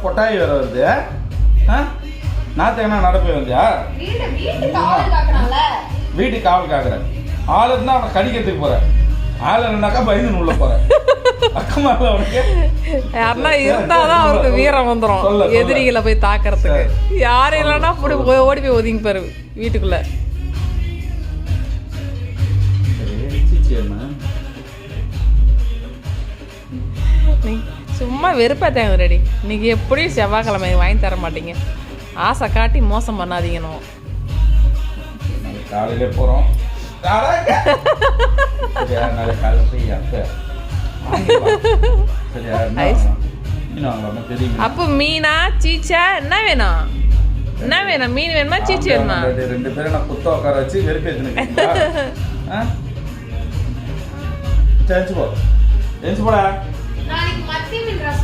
கொட்டாய் வேற வருது. நாத்தகனா நடப்பே வந்தியா? வீட்டுக்கு காவல் காக்குறேன். ஆள் இருந்தா அவனை கடிக்கிறதுக்கு போறேன். ஆள் இருந்தாக்கா பயந்து உள்ள போறேன். அக்கமா அவனுக்கு யாருன்னா இருந்தாதான் அவருக்கு வீரம் வந்துடும் எதிரிகளை போய் தாக்குறதுக்கு. யாரும் இல்லைன்னா அப்படி ஓடி போய் ஒதுங்கி பாரு வீட்டுக்குள்ள. சும்மா வெறுப்பாத்தாங்க ரெடி. இன்னைக்கு எப்படியும் செவ்வாய்க்கிழமை வாங்கி தர மாட்டீங்க. ஆசை காட்டி மோசம் பண்ணாதீங்கன்னு. காலையில போறோம். அப்போ மீனா சீச்சா என்ன வேணும்? என்ன வேணும்? மீன் வேணுமா சீச்சி வேணுமா? 2 பேரும் நான் குத்த உட்கார வச்சு வெறுப்பேத்துனேன். போடா. நாளைக்கு மத்தி மீன் ரசம்